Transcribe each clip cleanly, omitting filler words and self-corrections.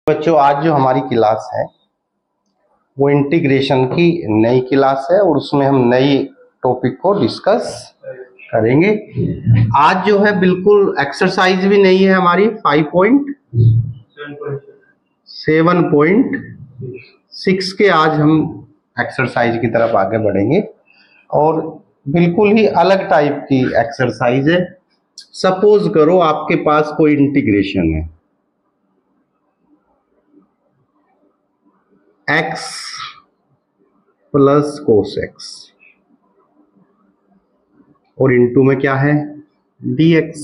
बच्चों, आज जो हमारी क्लास है वो इंटीग्रेशन की नई क्लास है और उसमें हम नई टॉपिक को डिस्कस करेंगे। आज जो है बिल्कुल एक्सरसाइज भी नहीं है हमारी 5.7.6 के आज हम एक्सरसाइज की तरफ आगे बढ़ेंगे और बिल्कुल ही अलग टाइप की एक्सरसाइज है। सपोज करो आपके पास कोई इंटीग्रेशन है x प्लस कोस एक्स और इनटू में क्या है dx।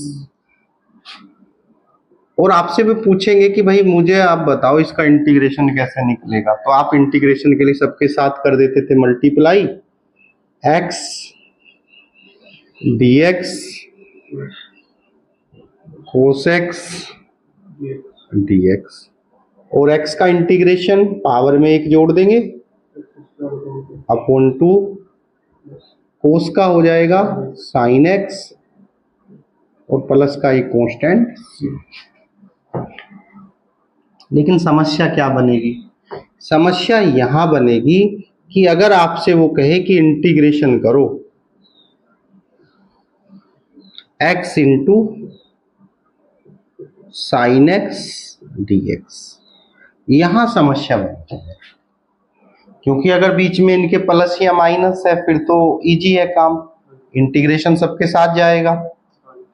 और आपसे भी पूछेंगे कि भाई मुझे आप बताओ इसका इंटीग्रेशन कैसे निकलेगा, तो आप इंटीग्रेशन के लिए सबके साथ कर देते थे multiply x dx cos x dx और x का इंटीग्रेशन पावर में एक जोड़ देंगे अपॉन 2 कोस का हो जाएगा साइन x और प्लस का एक कांस्टेंट। लेकिन समस्या क्या बनेगी? समस्या यहां बनेगी कि अगर आपसे वो कहे कि इंटीग्रेशन करो x into sine x dx, यहां समस्या बनती है क्योंकि अगर बीच में इनके प्लस या माइनस है फिर तो इजी है काम, इंटीग्रेशन सबके साथ जाएगा।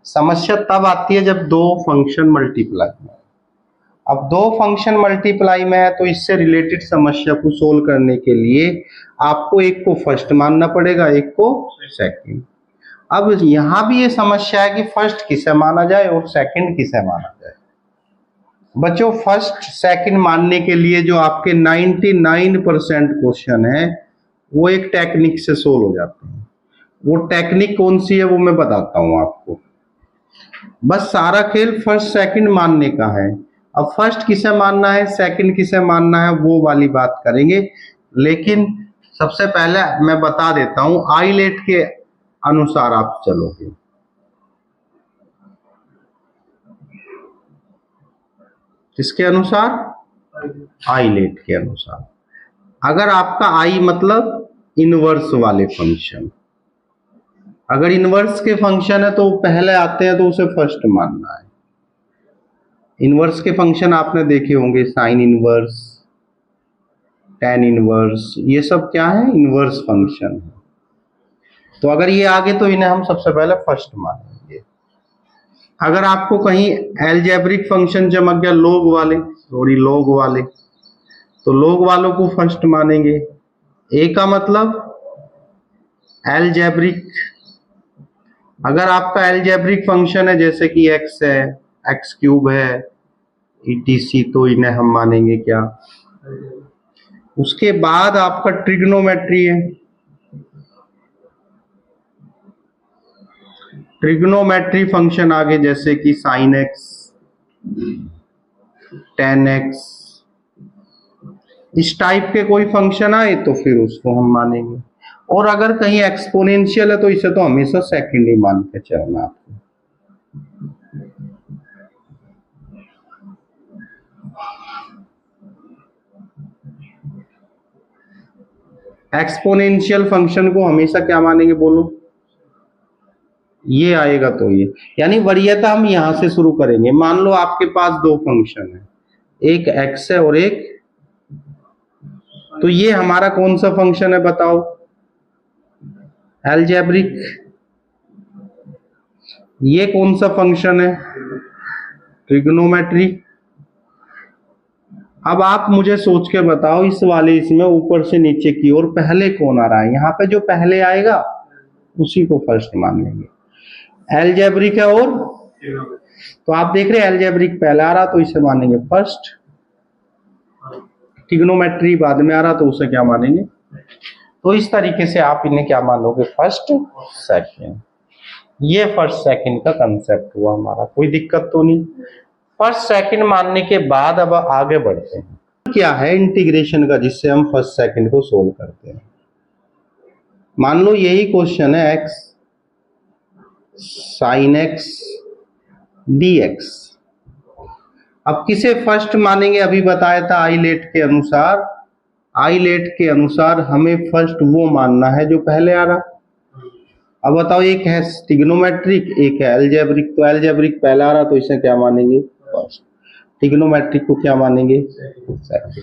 समस्या तब आती है जब दो फंक्शन मल्टीप्लाई में। अब दो फंक्शन मल्टीप्लाई में है तो इससे रिलेटेड समस्या को सोल्व करने के लिए आपको एक को फर्स्ट मानना पड़ेगा, एक को सेकंड। अब यहां भी ये समस्या है कि फर्स्ट किसे माना जाए और सेकंड किसे माना जाए। बच्चों, फर्स्ट सेकंड मानने के लिए जो आपके 99% क्वेश्चन है वो एक टेक्निक से सोल्व हो जाते हैं। वो टेक्निक कौन सी है वो मैं बताता हूं आपको। बस सारा खेल फर्स्ट सेकंड मानने का है। अब फर्स्ट किसे मानना है, सेकंड किसे मानना है, वो वाली बात करेंगे। लेकिन सबसे पहले मैं बता देता हूं, आईलेट के अनुसार आप चलोगे। किसके अनुसार? आईलेट के अनुसार। अगर आपका आई मतलब इनवर्स वाले फंक्शन, अगर इनवर्स के फंक्शन है तो पहले आते हैं तो उसे फर्स्ट मानना है। इनवर्स के फंक्शन आपने देखे होंगे, साइन इनवर्स, टेन इनवर्स, ये सब क्या है? इनवर्स फंक्शन है। तो अगर ये आगे तो इन्हें हम सबसे पहले फर्स्ट मानेंगे। अगर आपको कहीं एलजेब्रिक फंक्शन चमक गया लॉग वाले, सॉरी लॉग वाले, तो लॉग वालों को फर्स्ट मानेंगे। ए का मतलब एलजेब्रिक। अगर आपका एलजेब्रिक फंक्शन है जैसे कि एक्स है, एक्स क्यूब है, ईटीसी, तो इन्हें हम मानेंगे क्या? उसके बाद आपका ट्रिग्नोमेट्री है। ट्रिग्नोमेट्री फंक्शन आगे जैसे कि साइन एक्स, टेन एक्स, इस टाइप के कोई फंक्शन आए तो फिर उसको हम मानेंगे। और अगर कहीं एक्सपोनेंशियल है तो इसे तो हमेशा सेकंड ही मान के चलना आपको। एक्सपोनेंशियल फंक्शन को हमेशा क्या मानेंगे बोलो? ये आएगा तो ये, यानी वरीयता हम यहां से शुरू करेंगे। मान लो आपके पास दो फंक्शन है, एक x है और एक, तो ये हमारा कौन सा फंक्शन है बताओ? एलजेब्रिक। ये कौन सा फंक्शन है? ट्रिग्नोमेट्री। अब आप मुझे सोच के बताओ, इस वाले इसमें ऊपर से नीचे की ओर पहले कौन आ रहा है? यहाँ पे जो पहले आएगा उसी को फर्स्ट मान लेंगे। एलजेब्रिक है और, तो आप देख रहे हैं एलजेब्रिक पहले आ रहा तो इसे मानेंगे फर्स्ट, ट्रिग्नोमेट्री बाद में आ रहा तो उसे क्या मानेंगे? तो इस तरीके से आप इन्हें क्या मानोगे? First second. ये फर्स्ट सेकंड का कंसेप्ट हुआ हमारा, कोई दिक्कत तो नहीं। फर्स्ट सेकंड मानने के बाद अब आगे बढ़ते हैं। क्या है इंटीग्रेशन का जिससे हम फर्स्ट सेकंड को सोल्व करते हैं? मान लो यही क्वेश्चन है, एक्स साइन एक्स dx। अब किसे फर्स्ट मानेंगे, अभी बताया था आइलेट के अनुसार, आइलेट के अनुसार हमें फर्स्ट वो मानना है जो पहले आ रहा। अब बताओ, एक है ट्रिग्नोमेट्रिक, एक है अलजेब्रिक, तो अलजेब्रिक पहला आ रहा तो इसे क्या मानेंगे, फर्स्ट। ट्रिग्नोमेट्रिक को क्या मानेंगे, सेकंड।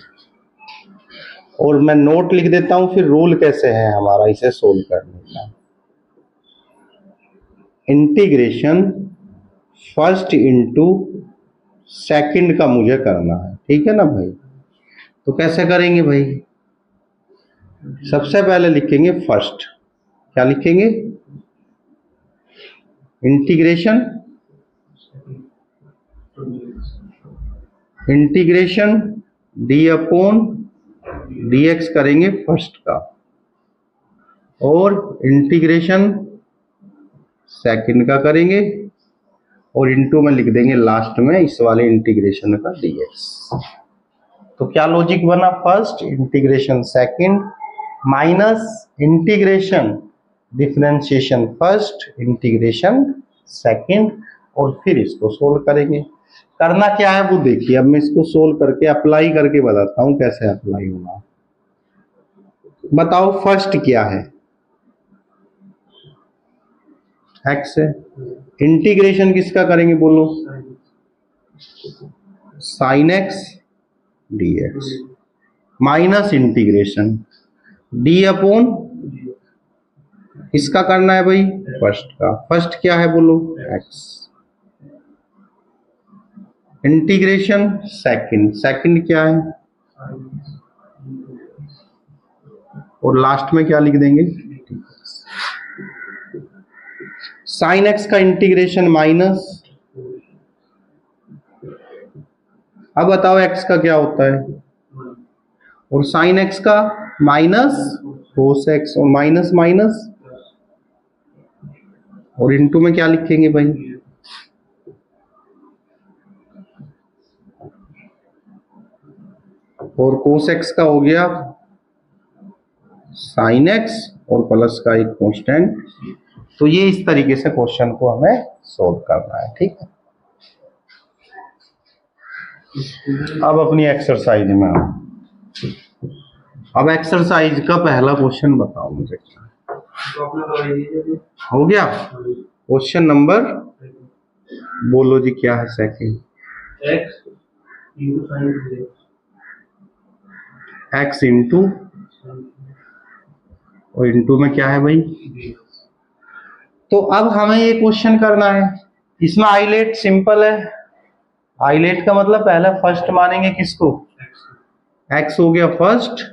और मैं नोट लिख देता हूं, फिर रूल कैसे है हमारा इसे सोल्व करने का। इंटीग्रेशन फर्स्ट इंटू सेकंड का मुझे करना है, ठीक है ना भाई। तो कैसे करेंगे भाई, सबसे पहले लिखेंगे फर्स्ट, क्या लिखेंगे, integration, integration d upon d x करेंगे फर्स्ट का, और इंटीग्रेशन सेकंड का करेंगे, और इनटू में लिख देंगे लास्ट में इस वाले इंटीग्रेशन का dx। तो क्या लॉजिक बना, first integration second minus integration differentiation first integration second, और फिर इसको सोल्व करेंगे। करना क्या है वो देखिए, अब मैं इसको सोल्व करके अप्लाई करके बताता हूं कैसे अप्लाई होगा। बताओ फर्स्ट क्या है, x है, इंटीग्रेशन किसका करेंगे बोलो, sine x D x, minus integration d upon किसका करना है भाई, फर्स्ट का। फर्स्ट क्या है बोलो, x, इंटीग्रेशन सेकंड, सेकंड क्या है, और लास्ट में क्या लिख देंगे, साइन एक्स का इंटीग्रेशन माइनस, अब बताओ एक्स का क्या होता है, और साइन एक्स का माइनस कोस एक्स, और माइनस माइनस, और इनटू में क्या लिखेंगे भाई, और कोस एक्स का हो गया साइन एक्स, और प्लस का एक कांस्टेंट। तो ये इस तरीके से क्वेश्चन को हमें सोल्व करना है, ठीक है। अब अपनी एक्सरसाइज में आओ। अब एक्सरसाइज का पहला क्वेश्चन बताओ मुझे, हो गया क्वेश्चन नंबर, बोलो जी क्या है, सेकंड एक्स इंटू, और इंटू में क्या है भाई। तो अब हमें ये क्वेश्चन करना है, इसमें आइलेट सिंपल है, आइलेट का मतलब पहले फर्स्ट मानेंगे किसको, एक्स हो गया फर्स्ट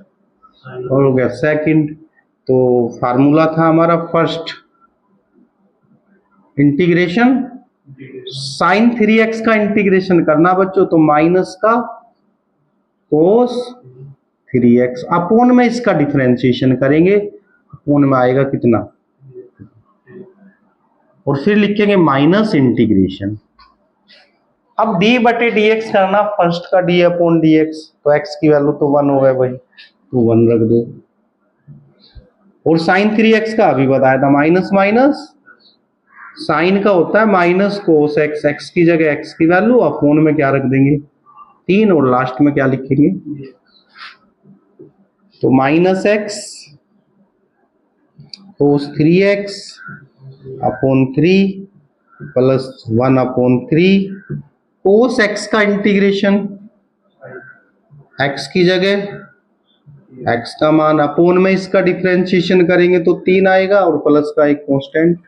और हो गया सेकंड। तो फार्मूला था हमारा फर्स्ट इंटीग्रेशन साइन 3x का इंटीग्रेशन करना बच्चों, तो माइनस का कोस 3x अपोन में इसका डिफरेंशिएशन करेंगे, अपोन में आएगा कितना, और फिर लिखेंगे माइनस इंटीग्रेशन। अब d बटे dx करना, फर्स्ट का d अपॉन dx, तो x की वैल्यू तो 1 हो गया भाई, तो 1 रख दो, और साइन 3x का अभी बताया था माइनस माइनस, साइन का होता है माइनस कोस x, x की जगह x की वैल्यू, अपॉन में क्या रख देंगे 3, और लास्ट में क्या लिखेंगे, तो माइनस x कोस 3x अपॉन 3 प्लस 1 अपॉन 3 कोस x का इंटीग्रेशन, x की जगह x का मान, अपोन में इसका डिफरेंशिएशन करेंगे तो 3 आएगा, और प्लस का एक कांस्टेंट।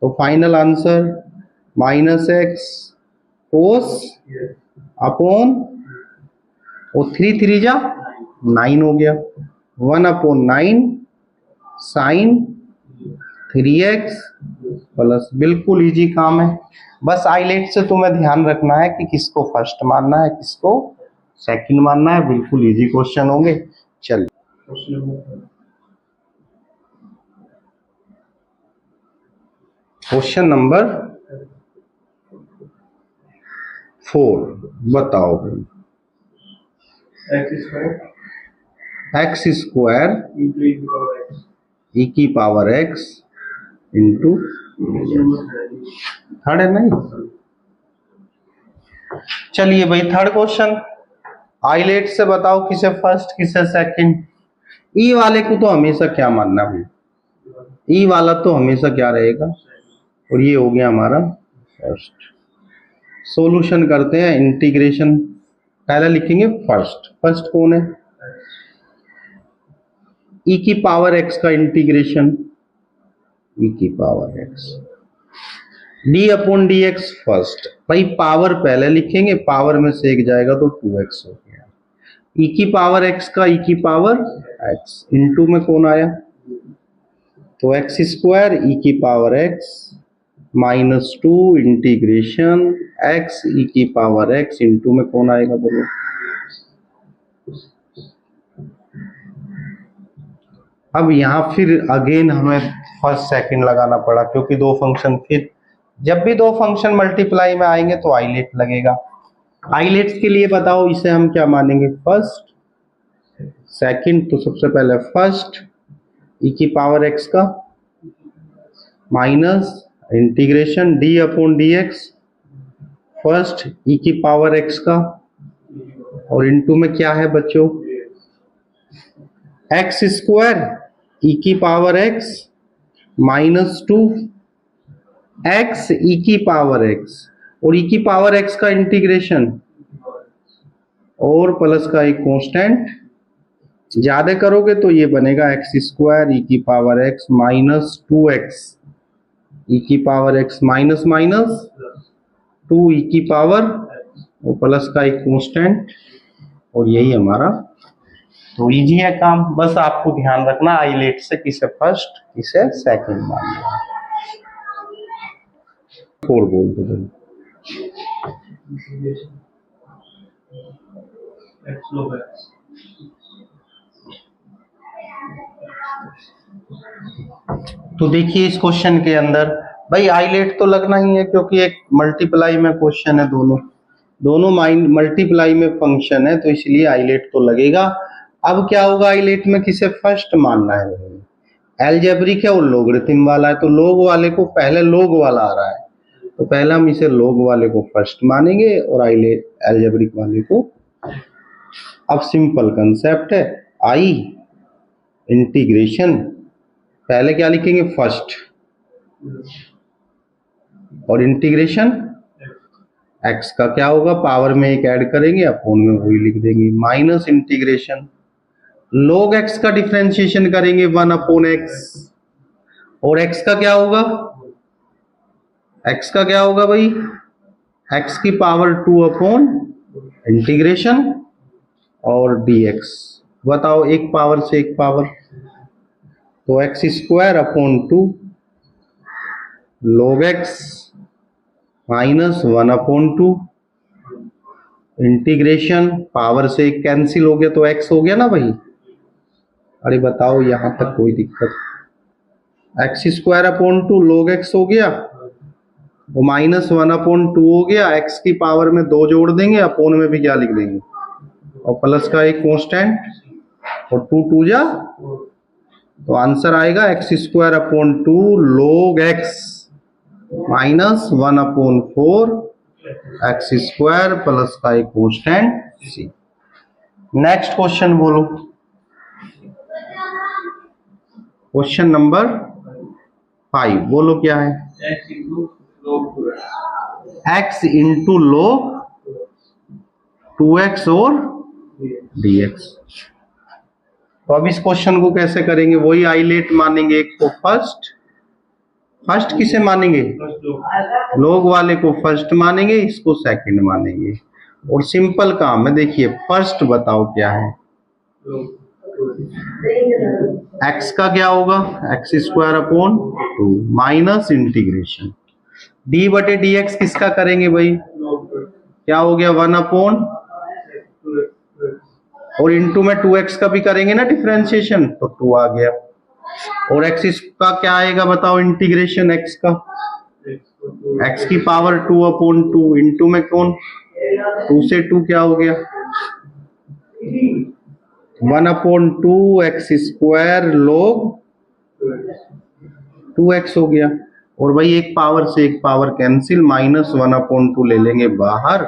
तो फाइनल आंसर माइनस एक्स कोस अपॉन, और 3 3 जा 9 हो गया, 1 अपॉन 9 साइन 3x प्लस, बिल्कुल इजी काम है। बस आइलेट से तुम्हें ध्यान रखना है कि किसको फर्स्ट मानना है किसको सेकंड मानना है, बिल्कुल इजी क्वेश्चन होंगे। चलिए क्वेश्चन नंबर 4 बताओ भाई, एक्स स्क्वायर ई की पावर एक्स इंटू थर्ड है नहीं, चलिए भाई थर्ड क्वेश्चन, आइलेट से बताओ किसे फर्स्ट किसे सेकंड। ई वाले को तो हमेशा क्या मानना भाई, ई वाला तो हमेशा क्या रहेगा, और ये हो गया हमारा फर्स्ट। सॉल्यूशन करते हैं, इंटीग्रेशन पहले लिखेंगे फर्स्ट। फर्स्ट कौन है, ई की पावर एक्स का इंटीग्रेशन, ई की power x D upon d x first. भाई पावर पहले लिखेंगे, पावर में से एक जाएगा तो 2x हो गया। ई की पावर एक्स का ई की पावर एक्स इंटू में कौन आया, तो एक्स स्क्वायर ई की पावर एक्स -2 इंटीग्रेशन एक्स ई की पावर एक्स इंटू में कौन आएगा बोलो। अब यहां फिर अगेन हमें फर्स्ट सेकंड लगाना पड़ा, क्योंकि दो फंक्शन, फिर जब भी दो फंक्शन मल्टीप्लाई में आएंगे तो आइलेट लगेगा। आइलेट्स के लिए बताओ इसे हम क्या मानेंगे, फर्स्ट सेकंड। तो सबसे पहले फर्स्ट ई की पावर एक्स का minus integration d upon d x first e की पावर एक्स का, और इंटू में क्या है बच्चों, एक्स स्क्वायर ई की पावर एक्स -2 एक्स ई की पावर एक्स, और ई की पावर एक्स का इंटीग्रेशन और प्लस का एक कांस्टेंट, ज्यादा करोगे तो ये बनेगा एक्स स्क्वायर ई की पावर एक्स -2x ई की पावर एक्स माइनस माइनस 2 ई की पावर और प्लस का एक कांस्टेंट, और यही हमारा। तो इजी है काम, बस आपको ध्यान रखना आइलेट से किसे फर्स्ट किसे सेकंड मानना है। 4 बोल दो। तो देखिए इस क्वेश्चन के अंदर भाई आइलेट तो लगना ही है, क्योंकि एक मल्टीप्लाई में क्वेश्चन है, दोनों मल्टीप्लाई में फंक्शन है, तो इसलिए आइलेट तो लगेगा। अब क्या होगा, आइलेट में किसे फर्स्ट मानना है, एलजेब्रिक है और लोगरिथम वाला है, तो लोग वाले को पहले लोग वाला आ रहा है, तो पहले हम इसे लोग वाले को फर्स्ट मानेंगे और आइलेट एलजेब्रिक वाले को। अब सिंपल कंसेप्ट है, आई इंटीग्रेशन पहले क्या लिखेंगे फर्स्ट, और इंटीग्रेशन एक्स का क्या होगा, पावर में एक ऐड करेंगे अपॉन में वही लिख देंगे, माइनस इंटीग्रेशन log x का डिफरेंशिएशन करेंगे 1 अपॉन एक्स, और x का क्या होगा, x का क्या होगा भाई, x की पावर 2 अपॉन इंटीग्रेशन और dx। बताओ एक पावर से एक पावर, तो x square upon 2 log x minus 1 upon 2 integration, power से एक कैंसिल हो गया तो x हो गया ना भाई। अरे बताओ यहां तक कोई दिक्कत, x square upon 2 log x हो गया, वो माइनस 1 अपॉन 2 हो गया, x की पावर में 2 जोड़ देंगे, अपॉन में भी क्या लिख देंगे और प्लस का एक कांस्टेंट, और 2 2 जा, तो आंसर आएगा x square upon 2 log x minus 1 upon 4 x square plus का एक कांस्टेंट c। नेक्स्ट क्वेश्चन बोलो, क्वेश्चन नंबर 5 बोलो क्या है, x इंटू log 2x और dx। तो अब इस क्वेश्चन को कैसे करेंगे, वही आइलेट मानेंगे, एक को फर्स्ट, फर्स्ट किसे मानेंगे, लोग वाले को फर्स्ट मानेंगे, इसको सेकंड मानेंगे, और सिंपल काम है। देखिए फर्स्ट बताओ क्या है, x का क्या होगा, x square upon 2 minus integration d बटे डी एक्स किसका करेंगे भाई, क्या हो गया 1 अपॉन, और इंटू में 2x का भी करेंगे ना डिफरेंशिएशन, तो 2 आ गया, और x का क्या आएगा बताओ, इंटीग्रेशन x का, x की पावर 2 अपॉन 2 इंटू में कौन, 2 से 2 क्या हो गया 1 upon 2 x square log 2x हो गया, और भाई एक पावर से एक पावर कैंसिल, माइनस 1 अपॉन 2 ले लेंगे बाहर,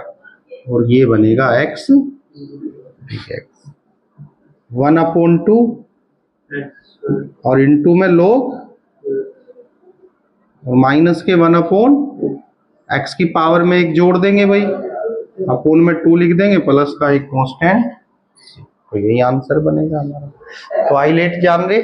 और ये बनेगा x, x 1/2 और इनटू में log और माइनस के 1/x की पावर में एक जोड़ देंगे भाई, अपोन में 2 लिख देंगे, प्लस का एक कांस्टेंट, तो यही आंसर बनेगा हमारा। तो आइलेट जान रहे